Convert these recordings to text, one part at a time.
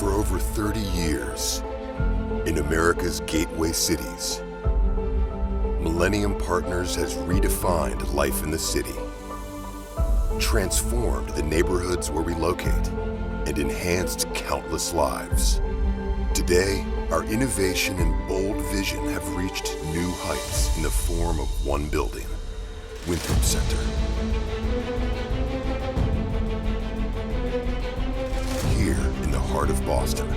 For over 30 years, in America's gateway cities, Millennium Partners has redefined life in the city, transformed the neighborhoods where we locate, and enhanced countless lives. Today, our innovation and bold vision have reached new heights in the form of one building, Winthrop Center. Here in the heart of Boston,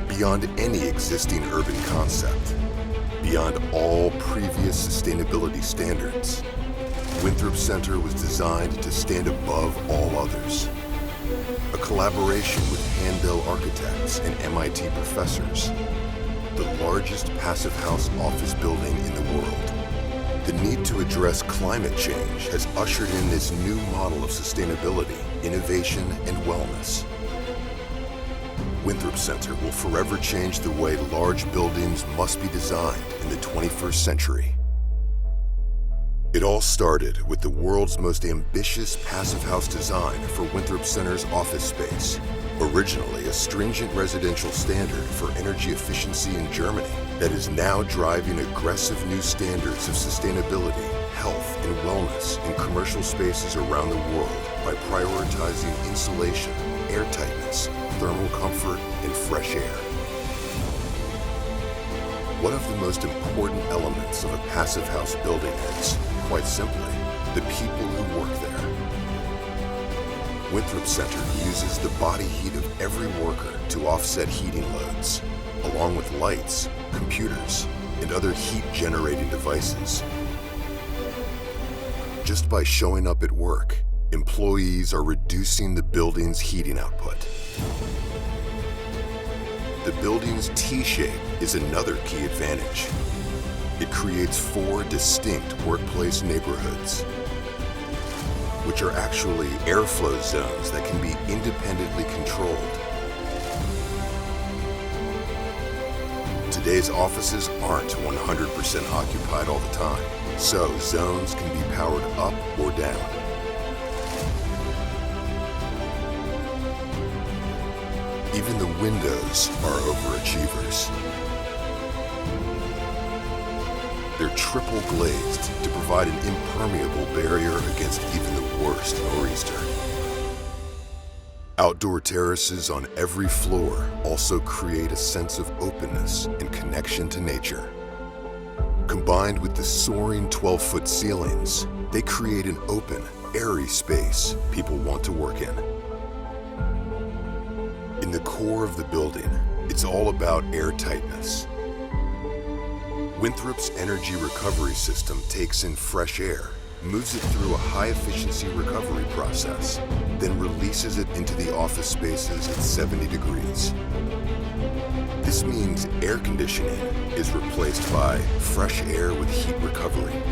beyond any existing urban concept, beyond all previous sustainability standards, Winthrop Center was designed to stand above all others. A collaboration with Handel architects and MIT professors, the largest passive house office building in the world. The need to address climate change has ushered in this new model of sustainability, innovation, and wellness. Winthrop Center will forever change the way large buildings must be designed in the 21st century. It all started with the world's most ambitious passive house design for Winthrop Center's office space, originally a stringent residential standard for energy efficiency in Germany that is now driving aggressive new standards of sustainability, health, and wellness in commercial spaces around the world by prioritizing insulation, airtightness, thermal comfort, and fresh air. One of the most important elements of a passive house building is, quite simply, the people who work there. Winthrop Center uses the body heat of every worker to offset heating loads, along with lights, computers, and other heat-generating devices. Just by showing up at work, employees are reducing the building's heating output. The building's T-shape is another key advantage. It creates 4 distinct workplace neighborhoods, which are actually airflow zones that can be independently controlled. Today's offices aren't 100% occupied all the time, so zones can be powered up or down. Even the windows are overachievers. They're triple glazed to provide an impermeable barrier against even the worst nor'easter. Outdoor terraces on every floor also create a sense of openness and connection to nature. Combined with the soaring 12-foot ceilings, they create an open, airy space people want to work in. In the core of the building, it's all about airtightness. Winthrop's energy recovery system takes in fresh air, moves it through a high-efficiency recovery process, then releases it into the office spaces at 70 degrees. This means air conditioning is replaced by fresh air with heat recovery.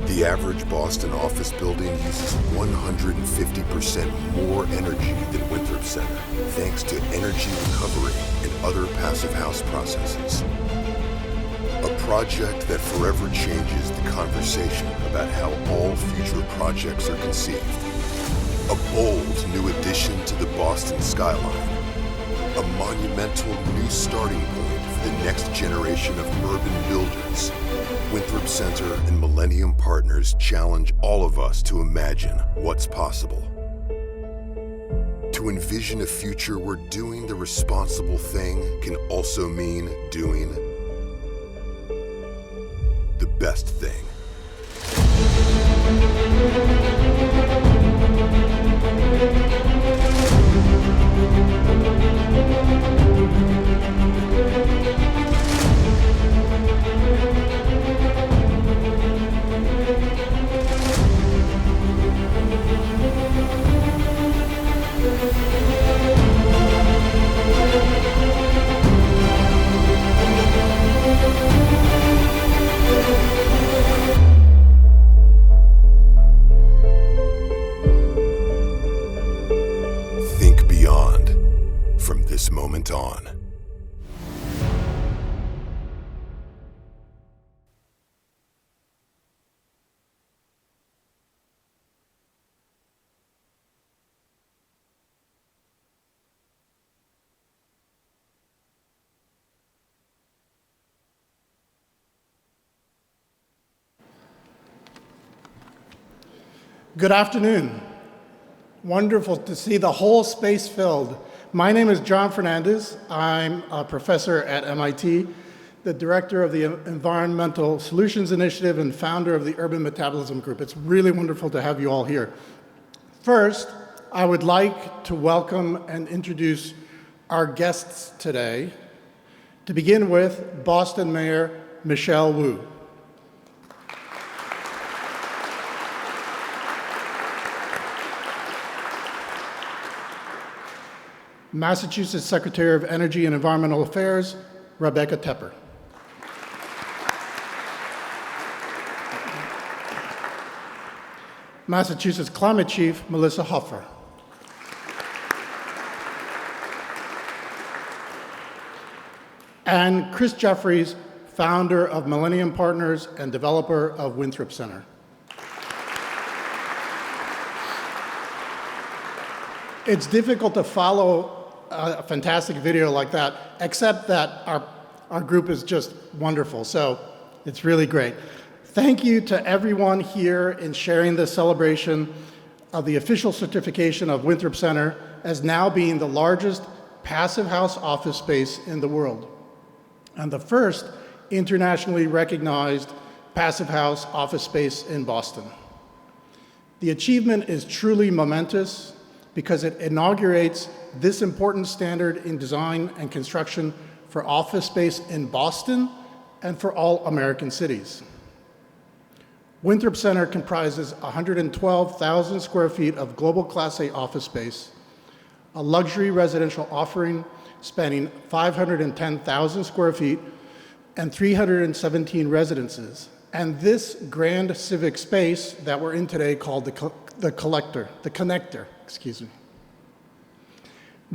The average Boston office building uses 150% more energy than Winthrop Center, thanks to energy recovery and other passive house processes. A project that forever changes the conversation about how all future projects are conceived. A bold new addition to the Boston skyline. A monumental new starting point for the next generation of urban builders. Winthrop Center and Millennium Partners challenge all of us to imagine what's possible. To envision a future where doing the responsible thing can also mean doing the best thing. Good afternoon. Wonderful to see the whole space filled. My name is John Fernandez. I'm a professor at MIT, the director of the Environmental Solutions Initiative and founder of the Urban Metabolism Group. It's really wonderful to have you all here. First, I would like to welcome and introduce our guests today. To begin with, Boston Mayor Michelle Wu. Massachusetts Secretary of Energy and Environmental Affairs, Rebecca Tepper. Massachusetts Climate Chief, Melissa Hoffer. And Chris Jeffries, founder of Millennium Partners and developer of Winthrop Center. It's difficult to follow a fantastic video like that, except that our group is just wonderful, so it's really great. Thank you to everyone here in sharing this celebration of the official certification of Winthrop Center as now being the largest passive house office space in the world, and the first internationally recognized passive house office space in Boston. The achievement is truly momentous because it inaugurates this important standard in design and construction for office space in Boston and for all American cities. Winthrop Center comprises 112,000 square feet of global Class A office space, a luxury residential offering spanning 510,000 square feet and 317 residences. And this grand civic space that we're in today called the connector.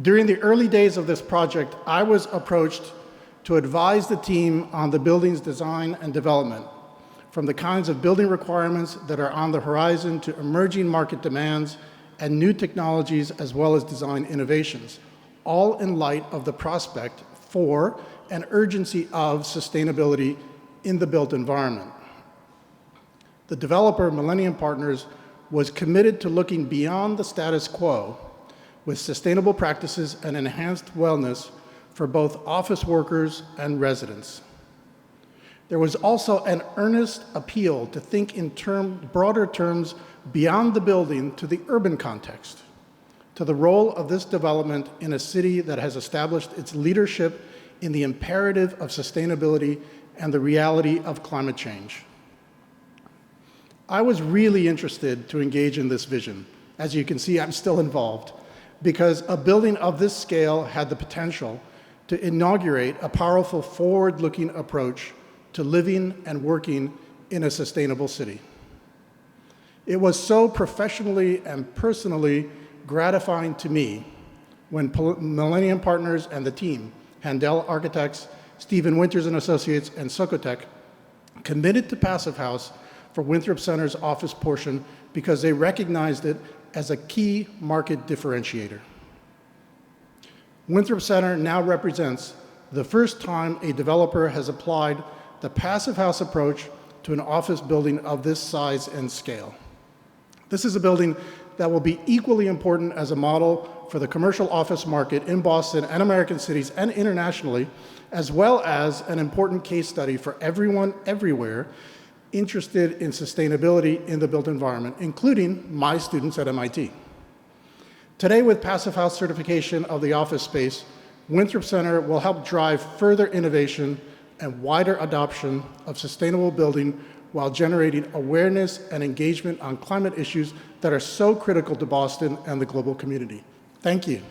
During the early days of this project, I was approached to advise the team on the building's design and development, from the kinds of building requirements that are on the horizon to emerging market demands and new technologies, as well as design innovations, all in light of the prospect for and urgency of sustainability in the built environment. The developer, Millennium Partners, was committed to looking beyond the status quo with sustainable practices and enhanced wellness for both office workers and residents. There was also an earnest appeal to think in broader terms beyond the building to the urban context, to the role of this development in a city that has established its leadership in the imperative of sustainability and the reality of climate change. I was really interested to engage in this vision. As you can see, I'm still involved, because a building of this scale had the potential to inaugurate a powerful forward-looking approach to living and working in a sustainable city. It was so professionally and personally gratifying to me when Millennium Partners and the team, Handel Architects, Stephen Winters and Associates, and Socotec, committed to Passive House for Winthrop Center's office portion because they recognized it as a key market differentiator. Winthrop Center now represents the first time a developer has applied the Passive House approach to an office building of this size and scale. This is a building that will be equally important as a model for the commercial office market in Boston and American cities and internationally, as well as an important case study for everyone everywhere interested in sustainability in the built environment, including my students at MIT. Today, with Passive House certification of the office space, Winthrop Center will help drive further innovation and wider adoption of sustainable building while generating awareness and engagement on climate issues that are so critical to Boston and the global community. Thank you.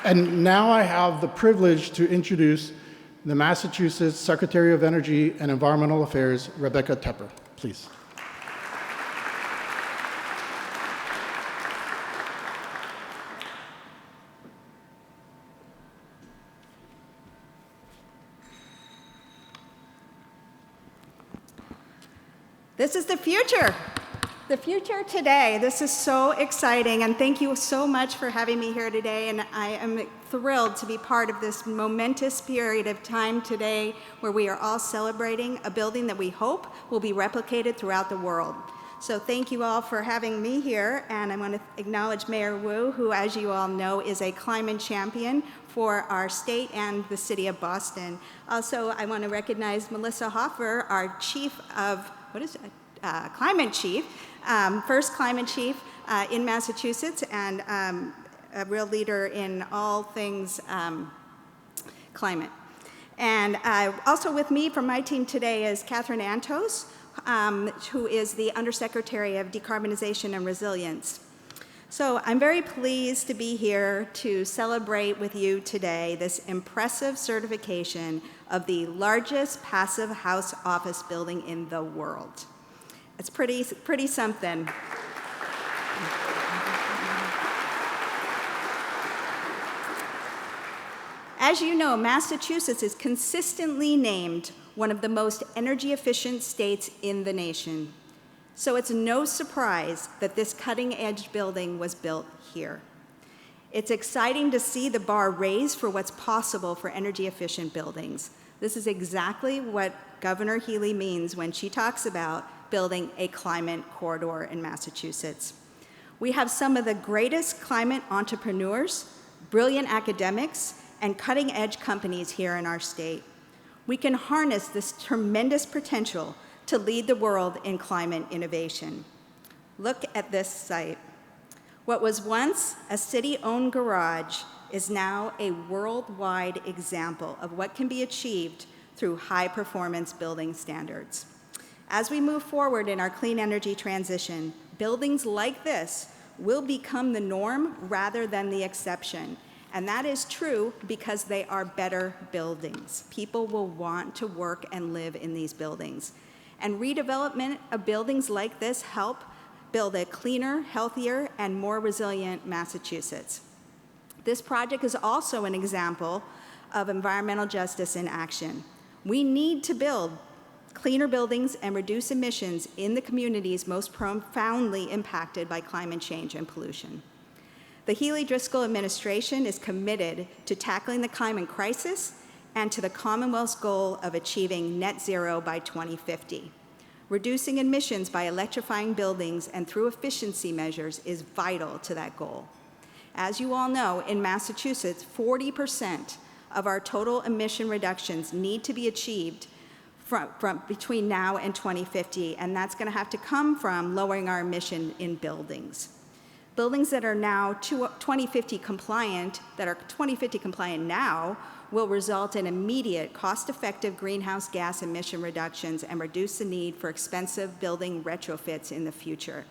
And now I have the privilege to introduce the Massachusetts Secretary of Energy and Environmental Affairs, Rebecca Tepper. Please. This is the future. The future today. This is so exciting, and thank you so much for having me here today, and I am thrilled to be part of this momentous period of time today where we are all celebrating a building that we hope will be replicated throughout the world. So thank you all for having me here, and I want to acknowledge Mayor Wu, who, as you all know, is a climate champion for our state and the city of Boston. Also, I want to recognize Melissa Hoffer, our chief of, climate chief, first climate chief in Massachusetts, and a real leader in all things climate. And also with me from my team today is Catherine Antos, who is the Undersecretary of Decarbonization and Resilience. So I'm very pleased to be here to celebrate with you today this impressive certification of the largest passive house office building in the world. It's pretty something. As you know, Massachusetts is consistently named one of the most energy efficient states in the nation. So it's no surprise that this cutting-edge building was built here. It's exciting to see the bar raised for what's possible for energy efficient buildings. This is exactly what Governor Healy means when she talks about building a climate corridor in Massachusetts. We have some of the greatest climate entrepreneurs, brilliant academics, and cutting-edge companies here in our state. We can harness this tremendous potential to lead the world in climate innovation. Look at this site. What was once a city-owned garage is now a worldwide example of what can be achieved through high-performance building standards. As we move forward in our clean energy transition, buildings like this will become the norm rather than the exception. And that is true because they are better buildings. People will want to work and live in these buildings. And redevelopment of buildings like this help build a cleaner, healthier, and more resilient Massachusetts. This project is also an example of environmental justice in action. We need to build cleaner buildings and reduce emissions in the communities most profoundly impacted by climate change and pollution. The Healy-Driscoll administration is committed to tackling the climate crisis and to the Commonwealth's goal of achieving net zero by 2050. Reducing emissions by electrifying buildings and through efficiency measures is vital to that goal. As you all know, in Massachusetts, 40% of our total emission reductions need to be achieved from between now and 2050, and that's going to have to come from lowering our emission in buildings. Buildings that are now 2050 compliant, now, will result in immediate, cost-effective greenhouse gas emission reductions and reduce the need for expensive building retrofits in the future.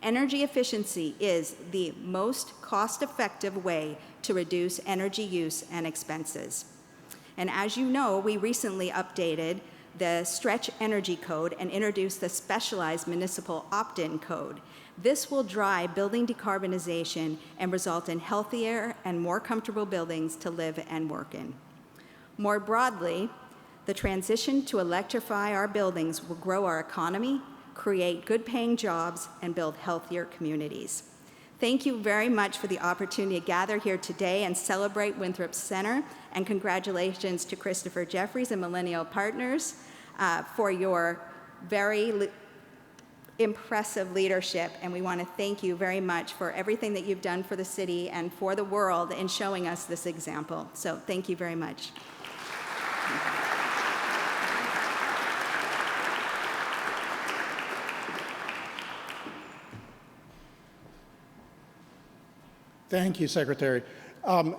Energy efficiency is the most cost-effective way to reduce energy use and expenses. And as you know, we recently updated the Stretch Energy Code and introduced the Specialized Municipal Opt-in Code. This will drive building decarbonization and result in healthier and more comfortable buildings to live and work in. More broadly, the transition to electrify our buildings will grow our economy, create good-paying jobs, and build healthier communities. Thank you very much for the opportunity to gather here today and celebrate Winthrop Center, and congratulations to Christopher Jeffries and Millennial Partners for your very impressive leadership, and we want to thank you very much for everything that you've done for the city and for the world in showing us this example. So thank you very much. Thank you, Secretary.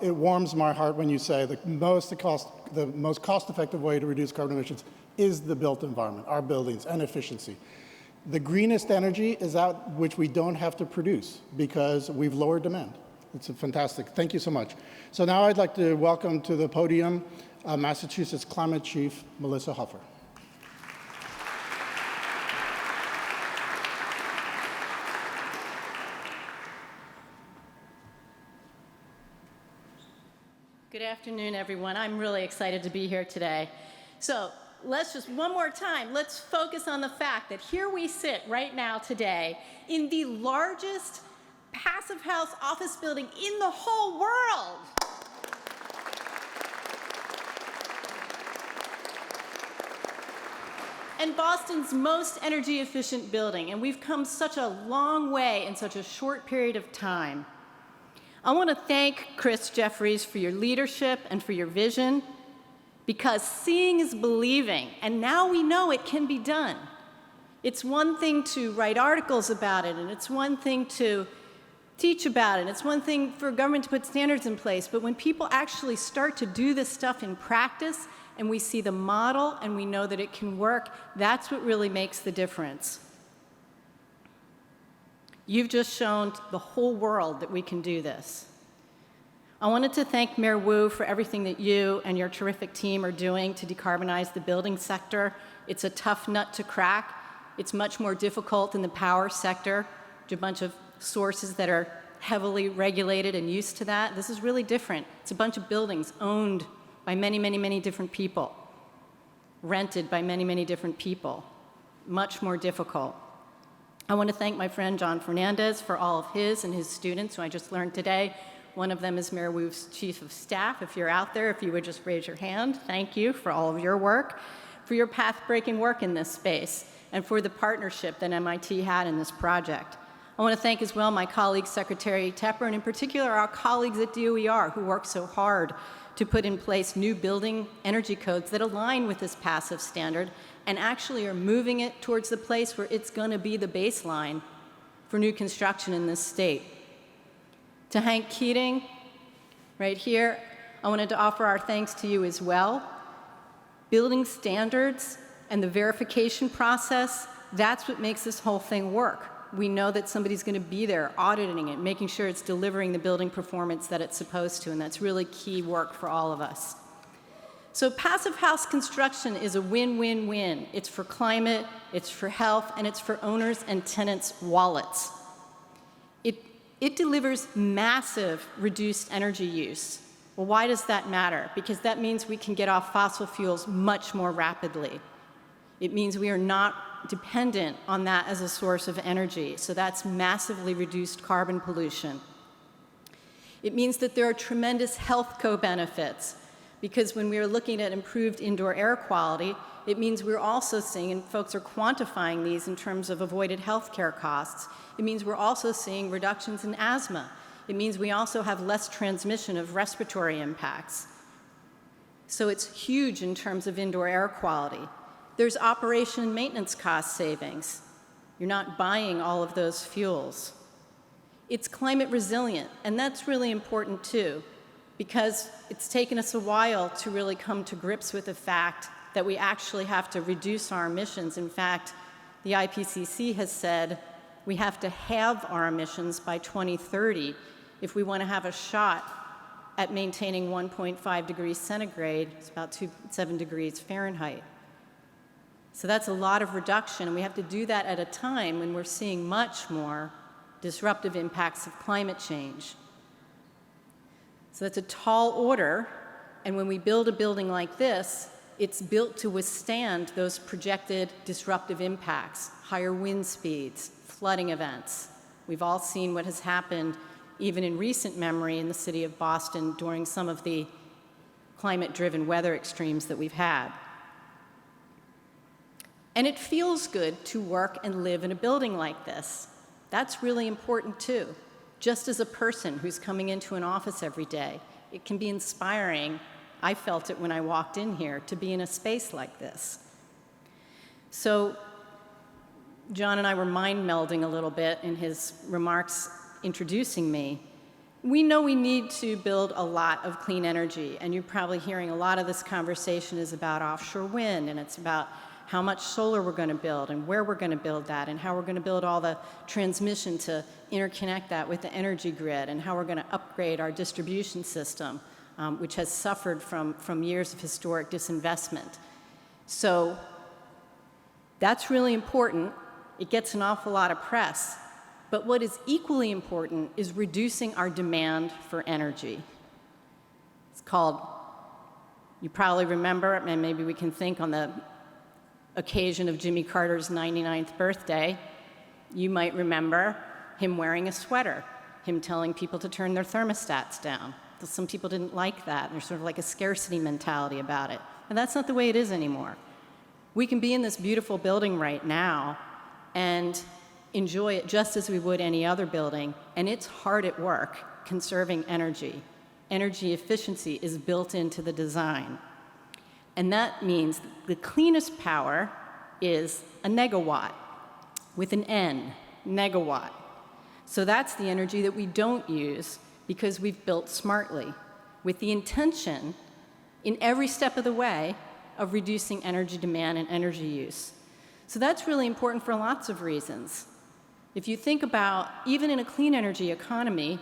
It warms my heart when you say the most cost-effective way to reduce carbon emissions is the built environment, our buildings, and efficiency. The greenest energy is that which we don't have to produce because we've lowered demand. It's fantastic. Thank you so much. So now I'd like to welcome to the podium Massachusetts Climate Chief Melissa Hoffer. Good afternoon, everyone. I'm really excited to be here today. So let's just, one more time, let's focus on the fact that here we sit right now today in the largest passive house office building in the whole world. And Boston's most energy efficient building, and we've come such a long way in such a short period of time. I want to thank Chris Jeffries for your leadership and for your vision, because seeing is believing, and now we know it can be done. It's one thing to write articles about it, and it's one thing to teach about it, and it's one thing for government to put standards in place, but when people actually start to do this stuff in practice, and we see the model, and we know that it can work, that's what really makes the difference. You've just shown the whole world that we can do this. I wanted to thank Mayor Wu for everything that you and your terrific team are doing to decarbonize the building sector. It's a tough nut to crack. It's much more difficult than the power sector. There's a bunch of sources that are heavily regulated and used to that. This is really different. It's a bunch of buildings owned by many, many, many different people, rented by many, many different people. Much more difficult. I want to thank my friend John Fernandez for all of his and his students who I just learned today. One of them is Mayor Wu's Chief of Staff. If you're out there, if you would just raise your hand, thank you for all of your work, for your path-breaking work in this space, and for the partnership that MIT had in this project. I want to thank as well my colleague, Secretary Tepper, and in particular our colleagues at DOER who work so hard to put in place new building energy codes that align with this passive standard and actually are moving it towards the place where it's going to be the baseline for new construction in this state. To Hank Keating, right here, I wanted to offer our thanks to you as well. Building standards and the verification process, that's what makes this whole thing work. We know that somebody's going to be there auditing it, making sure it's delivering the building performance that it's supposed to, and that's really key work for all of us. So passive house construction is a win-win-win. It's for climate, it's for health, and it's for owners and tenants' wallets. It delivers massive reduced energy use. Well, why does that matter? Because that means we can get off fossil fuels much more rapidly. It means we are not dependent on that as a source of energy. So that's massively reduced carbon pollution. It means that there are tremendous health co-benefits, because when we are looking at improved indoor air quality, it means we're also seeing, and folks are quantifying these in terms of avoided health care costs, it means we're also seeing reductions in asthma. It means we also have less transmission of respiratory impacts. So it's huge in terms of indoor air quality. There's operation and maintenance cost savings. You're not buying all of those fuels. It's climate resilient, and that's really important too, because it's taken us a while to really come to grips with the fact that we actually have to reduce our emissions. In fact, the IPCC has said we have to halve our emissions by 2030 if we want to have a shot at maintaining 1.5 degrees centigrade, it's about 7 degrees Fahrenheit. So that's a lot of reduction, and we have to do that at a time when we're seeing much more disruptive impacts of climate change. So that's a tall order, and when we build a building like this, it's built to withstand those projected disruptive impacts, higher wind speeds, flooding events. We've all seen what has happened, even in recent memory, in the city of Boston during some of the climate-driven weather extremes that we've had. And it feels good to work and live in a building like this. That's really important too. Just as a person who's coming into an office every day, it can be inspiring. I felt it when I walked in here to be in a space like this. So John and I were mind melding a little bit in his remarks introducing me. We know we need to build a lot of clean energy, and you're probably hearing a lot of this conversation is about offshore wind, and it's about how much solar we're going to build and where we're going to build that and how we're going to build all the transmission to interconnect that with the energy grid and how we're going to upgrade our distribution system, which has suffered from years of historic disinvestment. So that's really important. It gets an awful lot of press. But what is equally important is reducing our demand for energy. It's called, you probably remember, and maybe we can think on the occasion of Jimmy Carter's 99th birthday, you might remember him wearing a sweater, him telling people to turn their thermostats down. Some people didn't like that. There's sort of like a scarcity mentality about it. And that's not the way it is anymore. We can be in this beautiful building right now and enjoy it just as we would any other building, and it's hard at work conserving energy. Energy efficiency is built into the design. And that means the cleanest power is a negawatt, with an N, negawatt. So that's the energy that we don't use because we've built smartly, with the intention, in every step of the way, of reducing energy demand and energy use. So that's really important for lots of reasons. If you think about, even in a clean energy economy,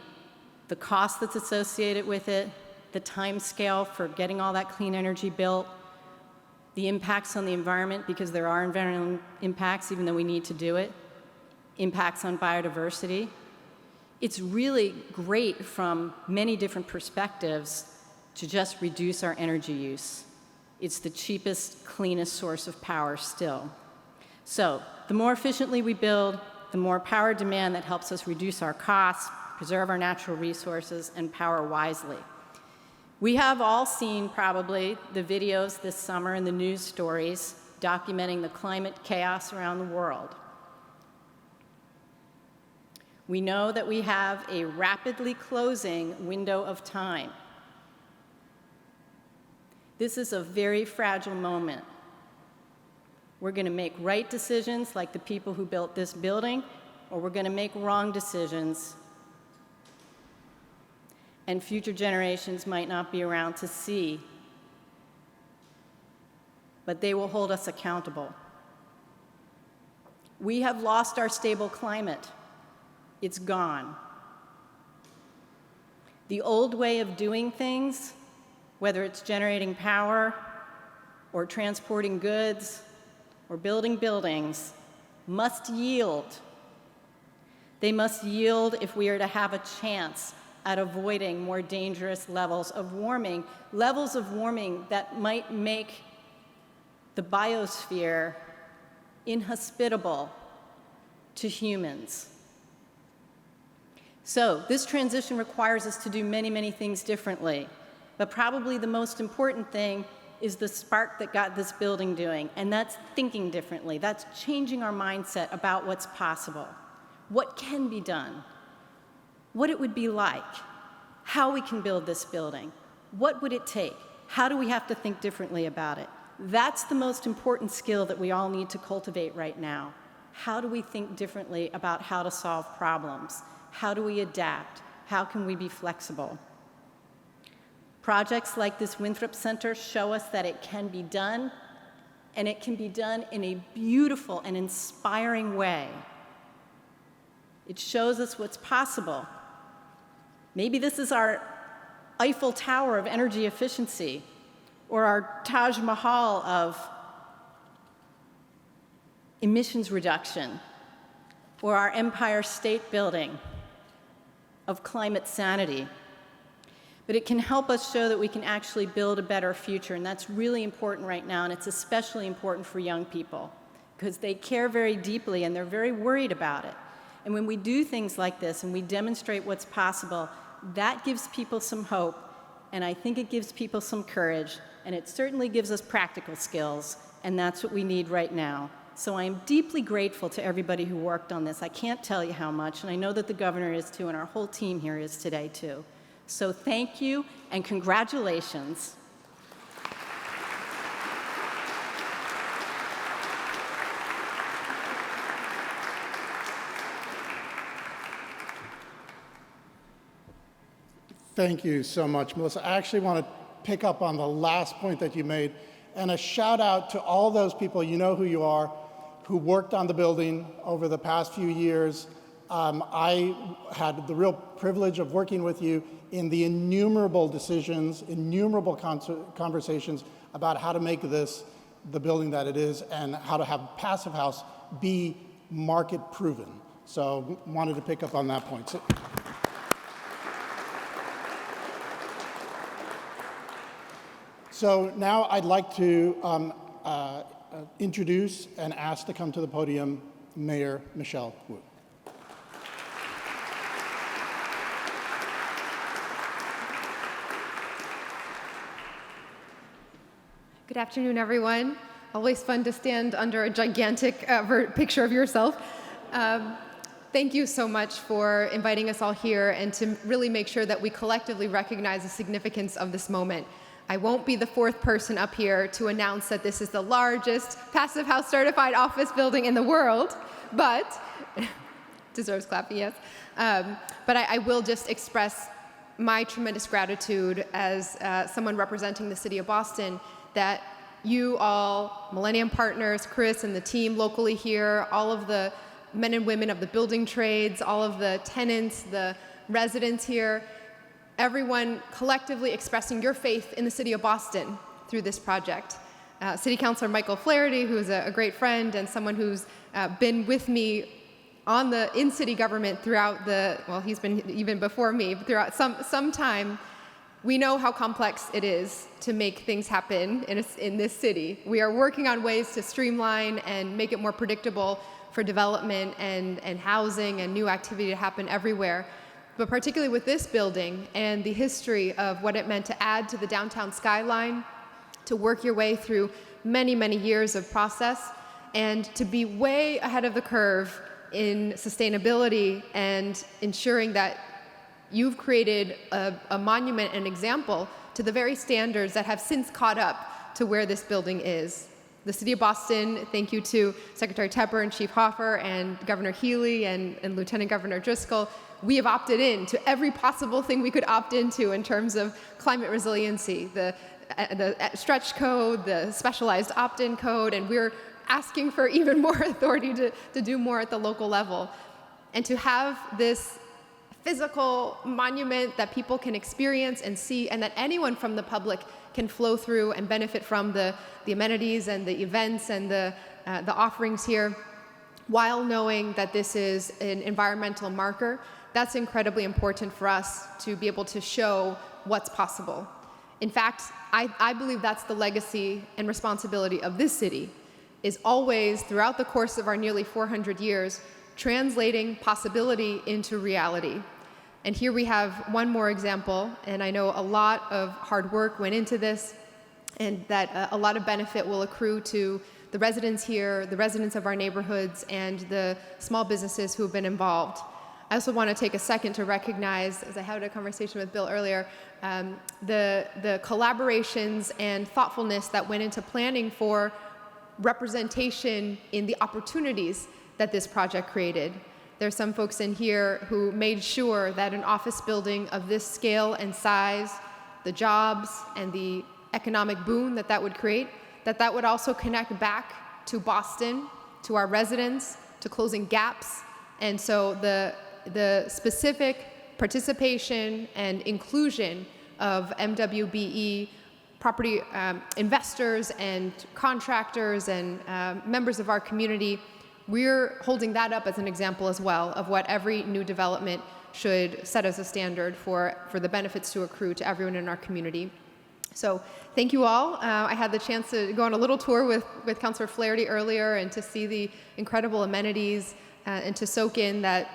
the cost that's associated with it, the time scale for getting all that clean energy built, the impacts on the environment, because there are environmental impacts even though we need to do it, impacts on biodiversity. It's really great from many different perspectives to just reduce our energy use. It's the cheapest, cleanest source of power still. So the more efficiently we build, the more power demand that helps us reduce our costs, preserve our natural resources, and power wisely. We have all seen probably the videos this summer and the news stories documenting the climate chaos around the world. We know that we have a rapidly closing window of time. This is a very fragile moment. We're going to make right decisions like the people who built this building, or we're going to make wrong decisions, and future generations might not be around to see, but they will hold us accountable. We have lost our stable climate. It's gone. The old way of doing things, whether it's generating power or transporting goods or building buildings, must yield. They must yield if we are to have a chance at avoiding more dangerous levels of warming that might make the biosphere inhospitable to humans. So this transition requires us to do many, many things differently. But probably the most important thing is the spark that got this building doing, and that's thinking differently. That's changing our mindset about what's possible, what can be done, what it would be like, how we can build this building, what would it take, how do we have to think differently about it. That's the most important skill that we all need to cultivate right now. How do we think differently about how to solve problems? How do we adapt? How can we be flexible? Projects like this Winthrop Center show us that it can be done, and it can be done in a beautiful and inspiring way. It shows us what's possible. Maybe this is our Eiffel Tower of energy efficiency, or our Taj Mahal of emissions reduction, or our Empire State Building of climate sanity. But it can help us show that we can actually build a better future, and that's really important right now, and it's especially important for young people, because they care very deeply and they're very worried about it. And when we do things like this and we demonstrate what's possible, that gives people some hope, and I think it gives people some courage, and it certainly gives us practical skills, and that's what we need right now. So I am deeply grateful to everybody who worked on this. I can't tell you how much, and I know that the governor is too, and our whole team here is today too. So thank you and congratulations. Thank you so much, Melissa. I actually want to pick up on the last point that you made, and a shout out to all those people, you know who you are, who worked on the building over the past few years. I had the real privilege of working with you in the innumerable decisions, innumerable conversations about how to make this the building that it is and how to have Passive House be market proven. So wanted to pick up on that point. So now I'd like to introduce and ask to come to the podium Mayor Michelle Wu. Good afternoon, everyone. Always fun to stand under a gigantic picture of yourself. Thank you so much for inviting us all here and to really make sure that we collectively recognize the significance of this moment. I won't be the fourth person up here to announce that this is the largest Passive House certified office building in the world, but deserves clapping, yes. But I will just express my tremendous gratitude as someone representing the city of Boston, that you all, Millennium Partners, Chris and the team locally here, all of the men and women of the building trades, all of the tenants, the residents here, everyone collectively expressing your faith in the city of Boston through this project. City Councilor Michael Flaherty, who is a great friend and someone who's been with me in city government throughout he's been even before me, throughout some time. We know how complex it is to make things happen in this city. We are working on ways to streamline and make it more predictable for development and housing and new activity to happen everywhere. But particularly with this building and the history of what it meant to add to the downtown skyline, to work your way through many, many years of process, and to be way ahead of the curve in sustainability and ensuring that you've created a monument, an example to the very standards that have since caught up to where this building is. The City of Boston, thank you to Secretary Tepper and Chief Hoffer and Governor Healy and Lieutenant Governor Driscoll. We have opted in to every possible thing we could opt into in terms of climate resiliency, the stretch code, the specialized opt-in code, and we're asking for even more authority to do more at the local level. And to have this physical monument that people can experience and see, and that anyone from the public can flow through and benefit from the amenities and the events and the offerings here, while knowing that this is an environmental marker. That's incredibly important for us to be able to show what's possible. In fact, I believe that's the legacy and responsibility of this city, is always, throughout the course of our nearly 400 years, translating possibility into reality. And here we have one more example, and I know a lot of hard work went into this, and that a lot of benefit will accrue to the residents here, the residents of our neighborhoods, and the small businesses who have been involved. I also want to take a second to recognize, as I had a conversation with Bill earlier, the collaborations and thoughtfulness that went into planning for representation in the opportunities that this project created. There's some folks in here who made sure that an office building of this scale and size, the jobs and the economic boon that would create, that would also connect back to Boston, to our residents, to closing gaps. And so the specific participation and inclusion of MWBE property investors and contractors and members of our community, we're holding that up as an example as well of what every new development should set as a standard for the benefits to accrue to everyone in our community. So thank you all. I had the chance to go on a little tour with Councilor Flaherty earlier and to see the incredible amenities and to soak in that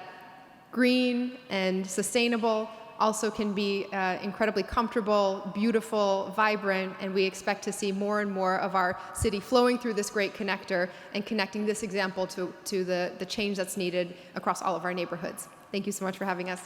green and sustainable also can be incredibly comfortable, beautiful, vibrant, and we expect to see more and more of our city flowing through this great connector and connecting this example to the change that's needed across all of our neighborhoods. Thank you so much for having us.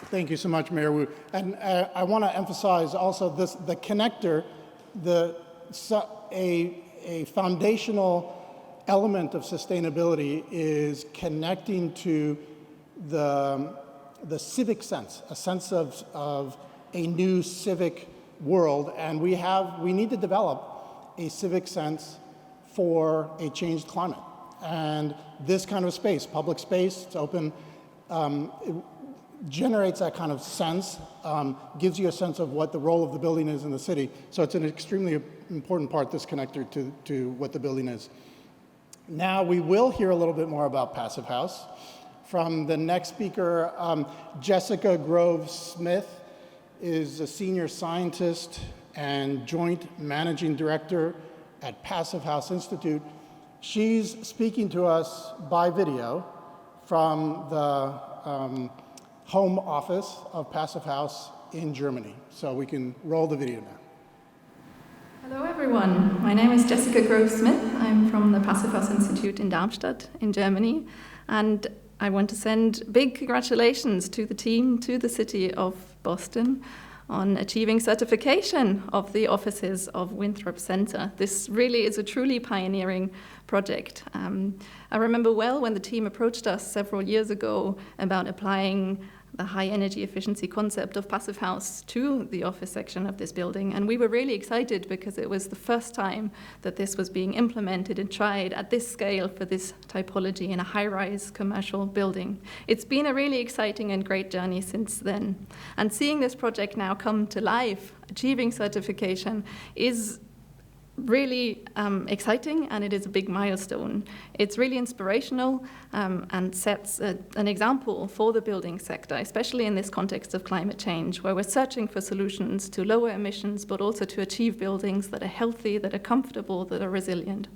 Thank you so much, Mayor Wu. And I want to emphasize also the connector, a foundational element of sustainability is connecting to the civic sense, a sense of a new civic world, and we need to develop a civic sense for a changed climate. And this kind of space, public space, it's open, it generates that kind of sense, gives you a sense of what the role of the building is in the city. So it's an extremely important part, this connector, to what the building is. Now we will hear a little bit more about Passive House from the next speaker. Jessica Grove-Smith is a senior scientist and joint managing director at Passive House Institute. She's speaking to us by video from the home office of Passive House in Germany. So we can roll the video now. Hello everyone, my name is Jessica Grove-Smith. I'm from the Passive House Institute in Darmstadt in Germany, and I want to send big congratulations to the team, to the city of Boston on achieving certification of the offices of Winthrop Center. This really is a truly pioneering project. I remember well when the team approached us several years ago about applying the high energy efficiency concept of Passive House to the office section of this building. And we were really excited because it was the first time that this was being implemented and tried at this scale for this typology in a high-rise commercial building. It's been a really exciting and great journey since then. And seeing this project now come to life, achieving certification, is really exciting, and it is a big milestone. It's really inspirational and sets an example for the building sector, especially in this context of climate change, where we're searching for solutions to lower emissions, but also to achieve buildings that are healthy, that are comfortable, that are resilient.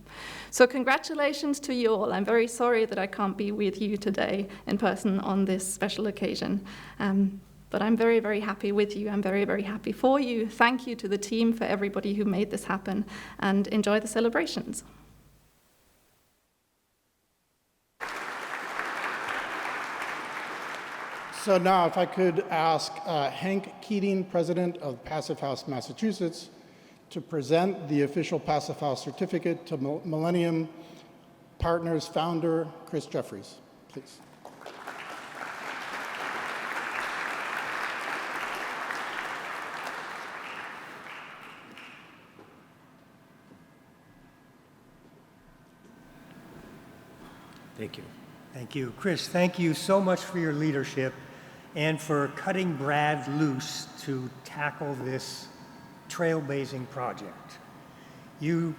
So congratulations to you all. I'm very sorry that I can't be with you today in person on this special occasion. But I'm very, very happy with you. I'm very, very happy for you. Thank you to the team, for everybody who made this happen, and enjoy the celebrations. So now if I could ask Hank Keating, president of Passive House Massachusetts, to present the official Passive House certificate to Millennium Partners founder, Chris Jeffries, please. Thank you. Thank you. Chris, thank you so much for your leadership and for cutting Brad loose to tackle this trailblazing project. You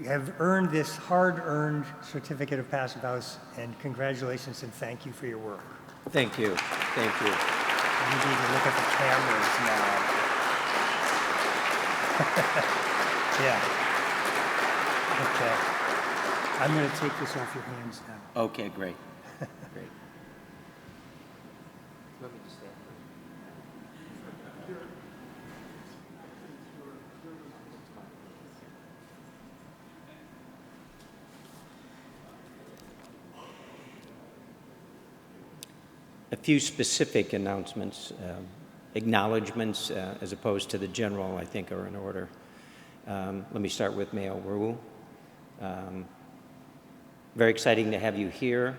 have earned this hard-earned certificate of Passive House, and congratulations and thank you for your work. Thank you. Thank you. You need to look at the cameras now. Yeah. Okay. I'm going to take this off your hands now. Okay, great. Great. Let me just stand. A few specific announcements, acknowledgements, as opposed to the general, I think, are in order. Let me start with Mayo Wu. Very exciting to have you here.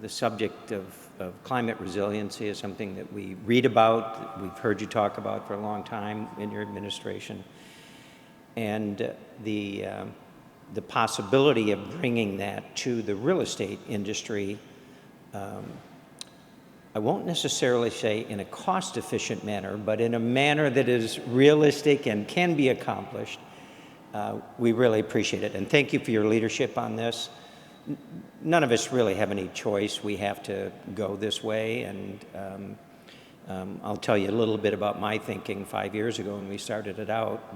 The subject of climate resiliency is something that we read about, we've heard you talk about for a long time in your administration. And the possibility of bringing that to the real estate industry, I won't necessarily say in a cost-efficient manner, but in a manner that is realistic and can be accomplished. We really appreciate it, and thank you for your leadership on this. None of us really have any choice. We have to go this way, and I'll tell you a little bit about my thinking 5 years ago when we started it out,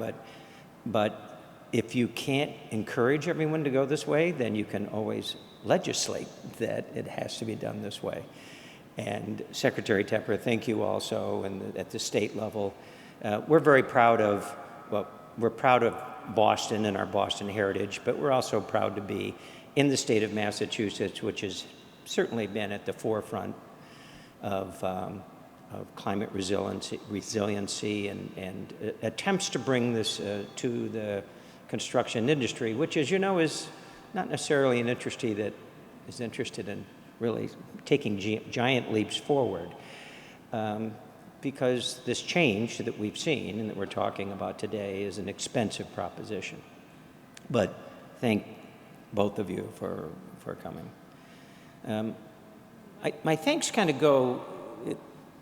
but if you can't encourage everyone to go this way, then you can always legislate that it has to be done this way. And Secretary Tepper, thank you also, and at the state level. We're very proud of, well, we're proud of Boston and our Boston heritage, but we're also proud to be in the state of Massachusetts, which has certainly been at the forefront of climate resiliency and attempts to bring this to the construction industry, which, as you know, is not necessarily an industry that is interested in really taking giant leaps forward. Because this change that we've seen and that we're talking about today is an expensive proposition. But thank both of you for coming. My thanks kind of go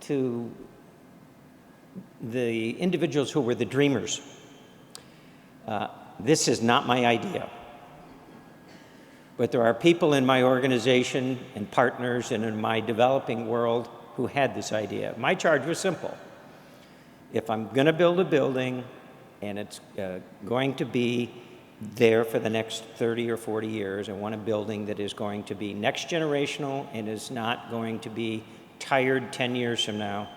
to the individuals who were the dreamers. This is not my idea. But there are people in my organization and partners and in my developing world who had this idea. My charge was simple. If I'm going to build a building and it's going to be there for the next 30 or 40 years, I want a building that is going to be next generational and is not going to be tired 10 years from now.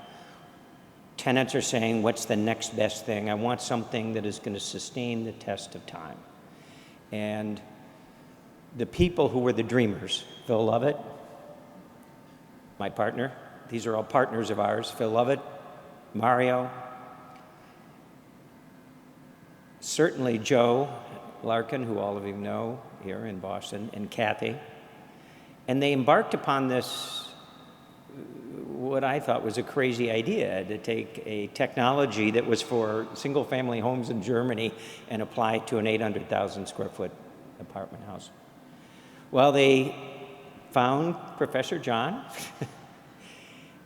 Tenants are saying, what's the next best thing? I want something that is going to sustain the test of time. And the people who were the dreamers, Phil Lovett, my partner, these are all partners of ours, Phil Lovett, Mario, certainly Joe Larkin, who all of you know here in Boston, and Kathy. And they embarked upon this, what I thought was a crazy idea, to take a technology that was for single-family homes in Germany and apply it to an 800,000 square foot apartment house. Well, they found Professor John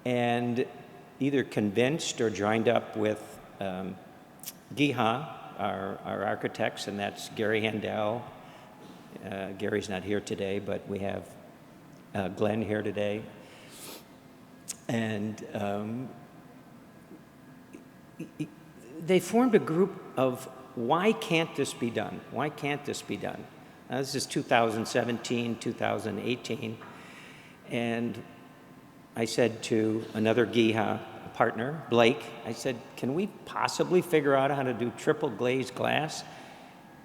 and either convinced or joined up with GIHA, our architects, and that's Gary Handel. Gary's not here today, but we have Glenn here today. And they formed a group of, why can't this be done? Why can't this be done? Now, this is 2017, 2018, and I said to another GIHA partner, Blake, I said, can we possibly figure out how to do triple glazed glass,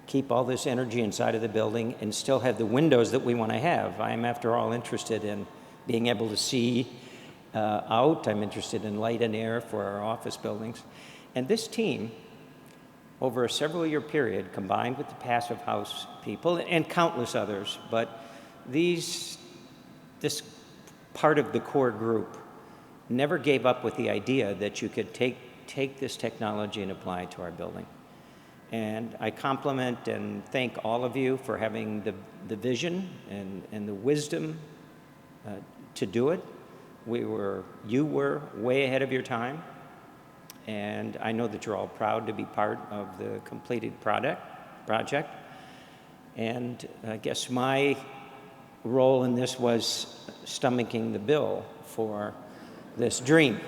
keep all this energy inside of the building, and still have the windows that we want to have? I am, after all, interested in being able to see out. I'm interested in light and air for our office buildings. And this team, over a several-year period, combined with the Passive House people and countless others, but this part of the core group never gave up with the idea that you could take this technology and apply it to our building. And I compliment and thank all of you for having the vision and the wisdom to do it. You were way ahead of your time, and I know that you're all proud to be part of the completed project. And I guess my role in this was stomaching the bill for this dream.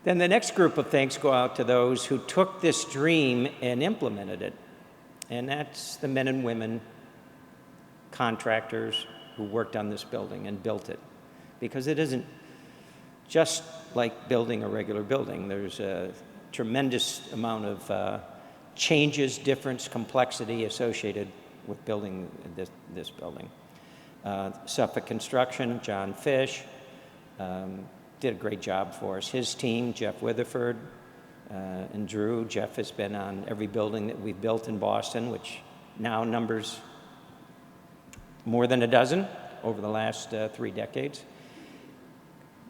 Then the next group of thanks go out to those who took this dream and implemented it. And that's the men and women contractors who worked on this building and built it. Because it isn't just like building a regular building. There's a tremendous amount of changes, difference, complexity associated with building this building. Suffolk Construction, John Fish, did a great job for us. His team, Jeff Witherford and Drew. Jeff has been on every building that we've built in Boston, which now numbers more than a dozen over the last 3 decades.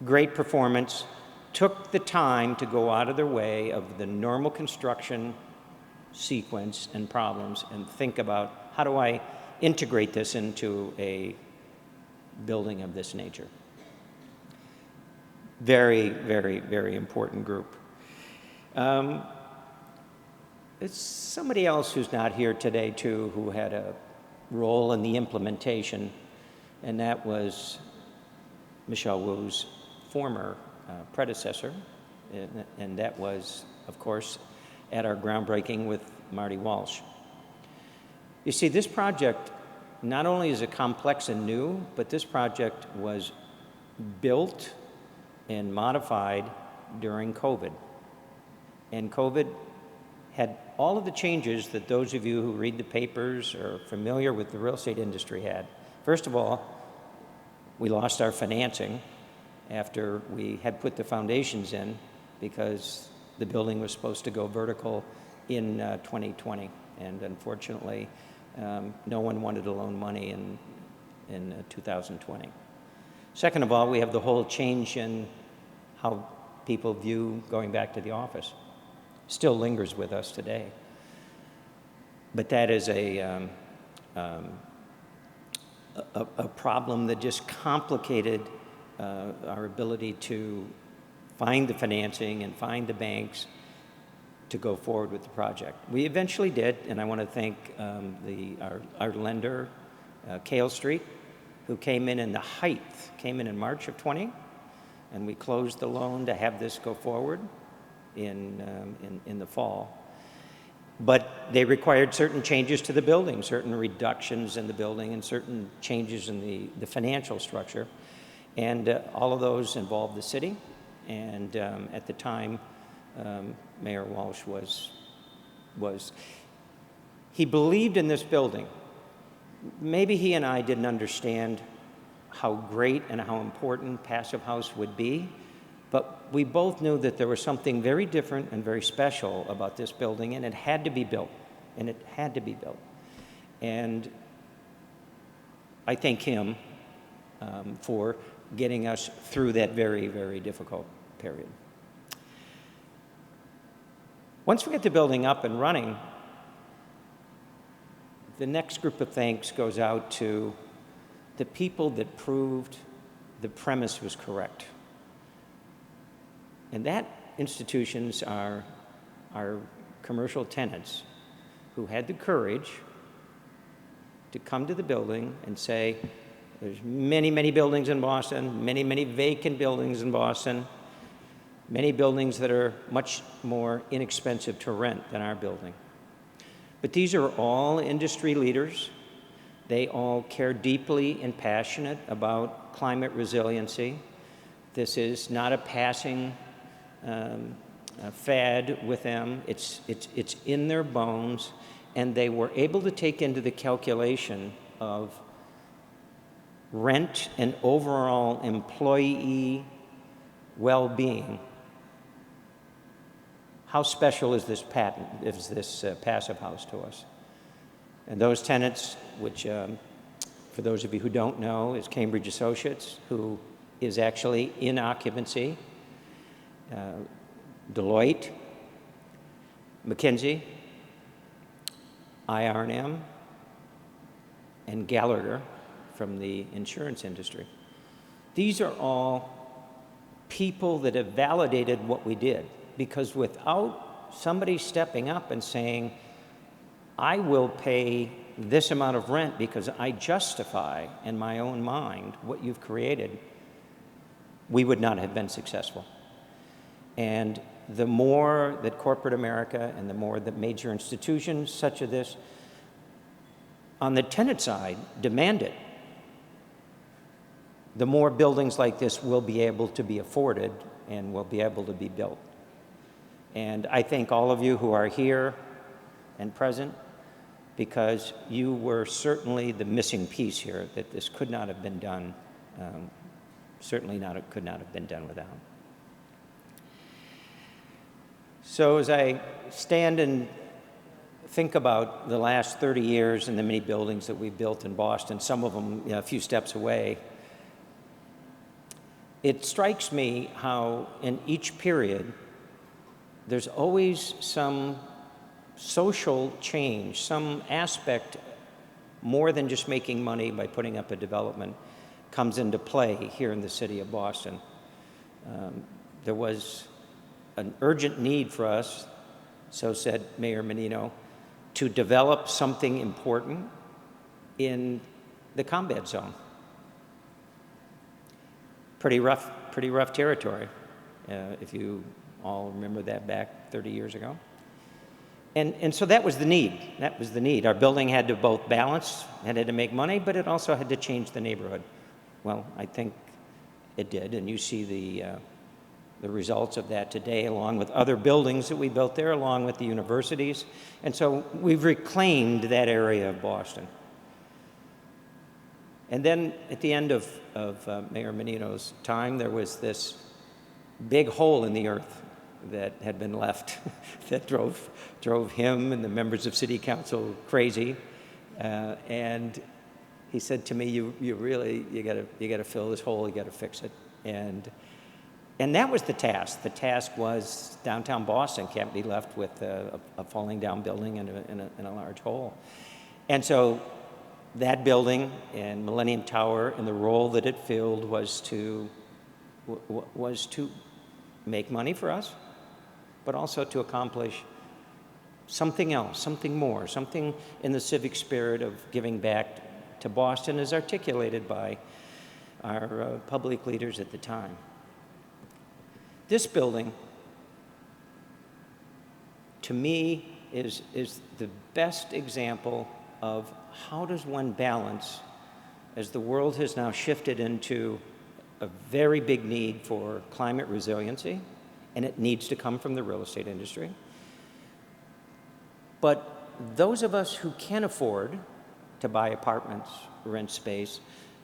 Great performance. Took the time to go out of their way of the normal construction sequence and problems and think about, how do I integrate this into a building of this nature? Very, very, very important group. It's somebody else who's not here today, too, who had a role in the implementation, and that was Michelle Wu's former predecessor, and that was, of course, at our groundbreaking with Marty Walsh. You see, this project not only is it complex and new, but this project was built and modified during COVID. And COVID had all of the changes that those of you who read the papers or are familiar with the real estate industry had. First of all, we lost our financing after we had put the foundations in because the building was supposed to go vertical in 2020. And unfortunately, no one wanted to loan money in 2020. Second of all, we have the whole change in how people view going back to the office. Still lingers with us today. But that is a problem that just complicated our ability to find the financing and find the banks to go forward with the project. We eventually did, and I want to thank our lender, Kale Street, who came in the height, came in March of 20, and we closed the loan to have this go forward in the fall. But they required certain changes to the building, certain reductions in the building, and certain changes in the financial structure. And all of those involved the city. And at the time, Mayor Walsh he believed in this building. Maybe he and I didn't understand how great and how important Passive House would be, but we both knew that there was something very different and very special about this building, and it had to be built, and it had to be built. And I thank him for getting us through that very, very difficult period. Once we get the building up and running, the next group of thanks goes out to the people that proved the premise was correct. And that institutions are our commercial tenants who had the courage to come to the building and say, there's many, many buildings in Boston, many, many vacant buildings in Boston, many buildings that are much more inexpensive to rent than our building. But these are all industry leaders. They all care deeply and passionate about climate resiliency. This is not a passing fad with them. It's in their bones, and they were able to take into the calculation of rent and overall employee well-being. How special is this Passive House to us? And those tenants, which for those of you who don't know, is Cambridge Associates, who is actually in occupancy, Deloitte, McKinsey, IR&M, and Gallagher from the insurance industry. These are all people that have validated what we did, because without somebody stepping up and saying, I will pay this amount of rent because I justify in my own mind what you've created, we would not have been successful. And the more that corporate America and the more that major institutions such as this, on the tenant side, demand it, the more buildings like this will be able to be afforded and will be able to be built. And I thank all of you who are here and present, because you were certainly the missing piece here, that this could not have been done, it could not have been done without. So as I stand and think about the last 30 years and the many buildings that we've built in Boston, some of them a few steps away, it strikes me how in each period there's always some social change, some aspect more than just making money by putting up a development comes into play here in the city of Boston. There was an urgent need for us, so said Mayor Menino, to develop something important in the combat zone. Pretty rough territory, if you all remember that back 30 years ago. And so that was the need. That was the need. Our building had to both balance, had to make money, but it also had to change the neighborhood. Well, I think it did, and you see the results of that today, along with other buildings that we built there, along with the universities. And so we've reclaimed that area of Boston. And then at the end of Mayor Menino's time, there was this big hole in the earth that had been left that drove him and the members of city council crazy. And he said to me, you gotta fill this hole, you gotta fix it. And that was the task. The task was downtown Boston can't be left with a falling down building and a large hole. And so that building and Millennium Tower and the role that it filled was to make money for us, but also to accomplish something else, something more, something in the civic spirit of giving back to Boston as articulated by our public leaders at the time. This building, to me, is the best example of how does one balance, as the world has now shifted into a very big need for climate resiliency, and it needs to come from the real estate industry. But those of us who can afford to buy apartments, rent space,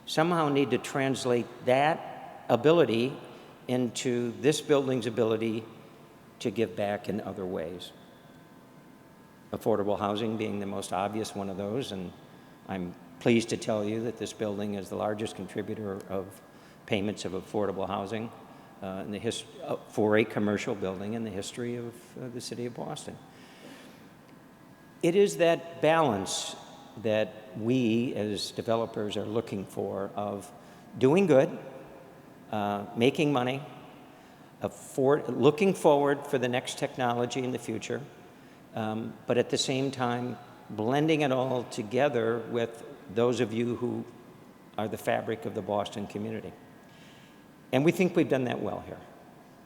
somehow need to translate that ability into this building's ability to give back in other ways. Affordable housing being the most obvious one of those, and I'm pleased to tell you that this building is the largest contributor of payments of affordable housing for a commercial building in the history of the city of Boston. It is that balance that we as developers are looking for of doing good, making money, looking forward for the next technology in the future, but at the same time blending it all together with those of you who are the fabric of the Boston community. And we think we've done that well here.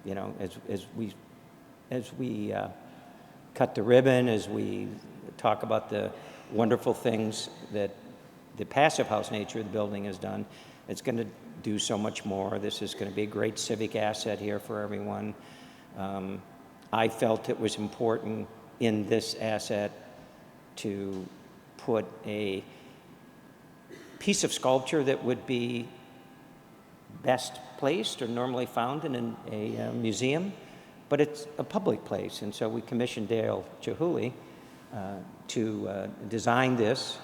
You know, as we cut the ribbon, as we talk about the wonderful things that the passive house nature of the building has done, it's going to do so much more. This is going to be a great civic asset here for everyone. I felt it was important in this asset to put a piece of sculpture that would be best placed or normally found in a museum, but it's a public place. And so we commissioned Dale Chihuly to design this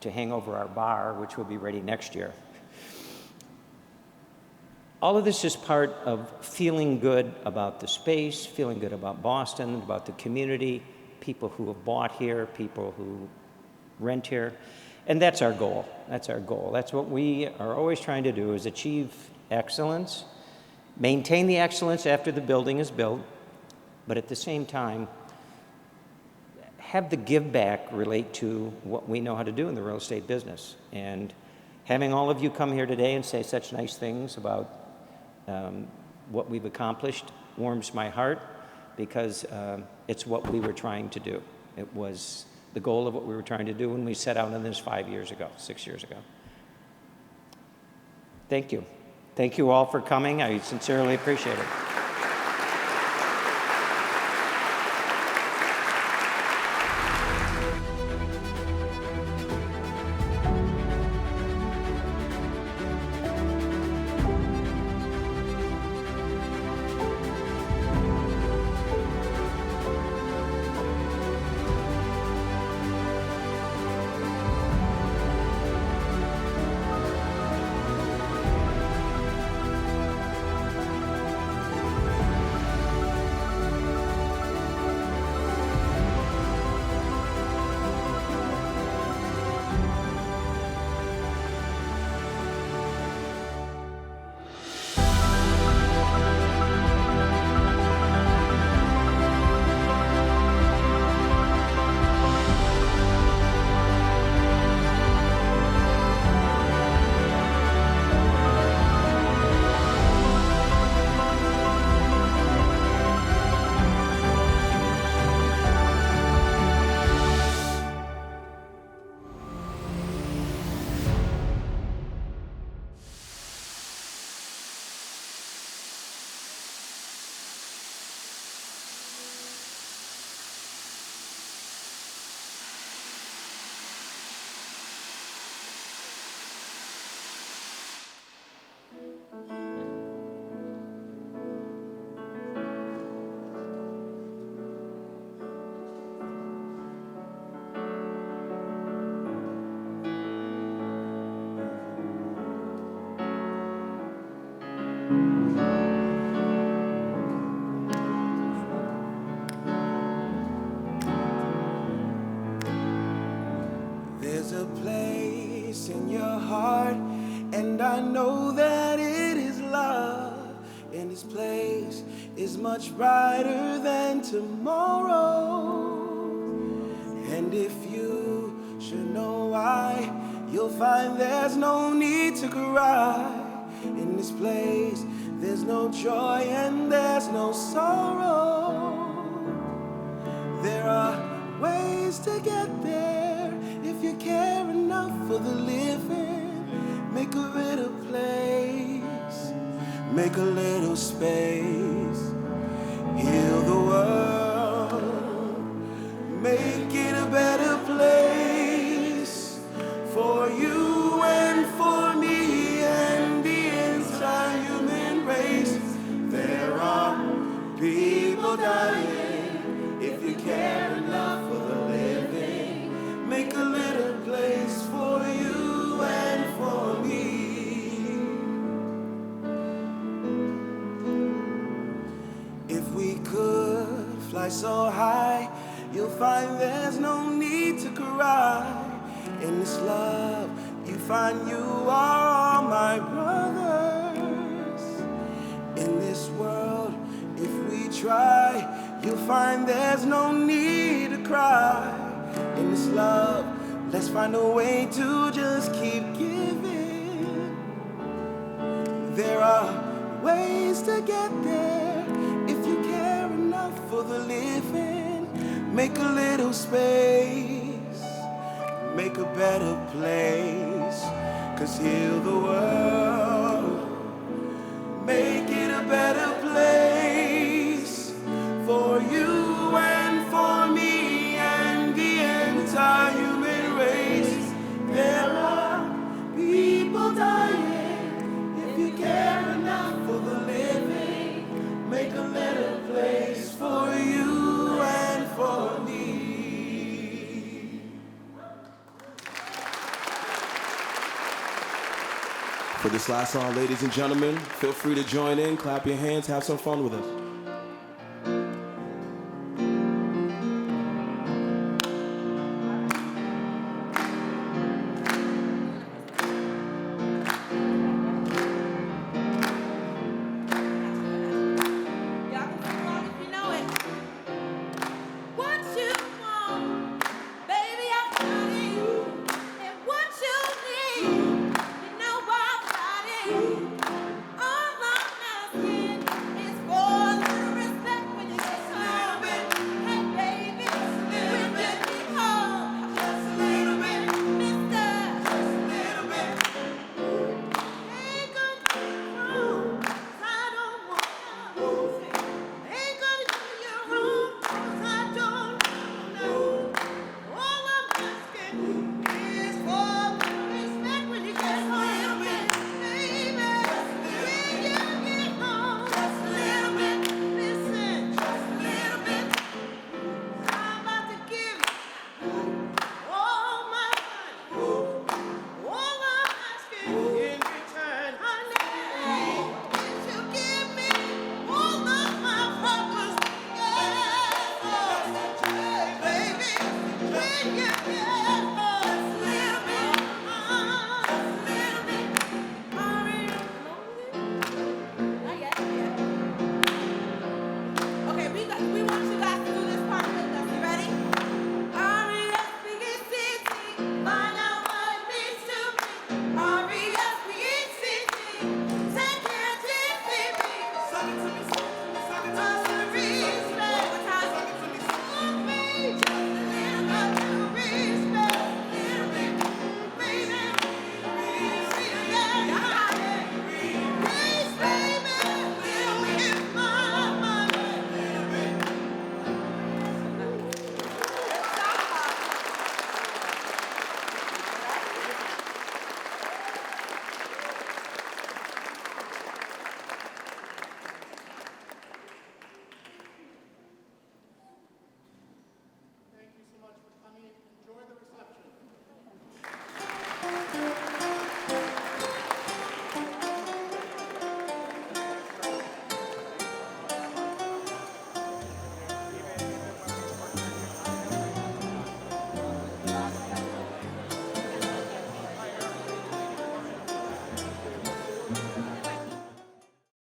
to hang over our bar, which will be ready next year. All of this is part of feeling good about the space, feeling good about Boston, about the community, people who have bought here, people who rent here. And that's our goal. That's our goal. That's what we are always trying to do, is achieve excellence, maintain the excellence after the building is built, but at the same time, have the give back relate to what we know how to do in the real estate business. And having all of you come here today and say such nice things about what we've accomplished warms my heart, because it's what we were trying to do. It was the goal of what we were trying to do when we set out on this 6 years ago. Thank you. Thank you all for coming. I sincerely appreciate it. There's a place in your heart, and I know that it is love. And this place is much brighter than tomorrow. And if you should know why, you'll find there's no need to cry. In this place, there's no joy and there's no sorrow. There are ways to get there if you care enough for the living. Make a little place, make a little space, heal the world, make it a better place for you and for me and the entire human race. There are people dying. If you care enough for the living, make a little place for you and for me. If we could fly so high, you'll find there's no need to cry. In this love, you find you are all my brothers. In this world, if we try, you'll find there's no need to cry. In this love, let's find a way to just keep giving. There are ways to get there if you care enough for the living. Make a little space, make a better place, 'cause heal the world, make it a better place for you and for me and the entire human race. There are people dying. If you care enough for the living, make a little place for you and for me. For this last song, ladies and gentlemen, feel free to join in, clap your hands, have some fun with us. Yeah.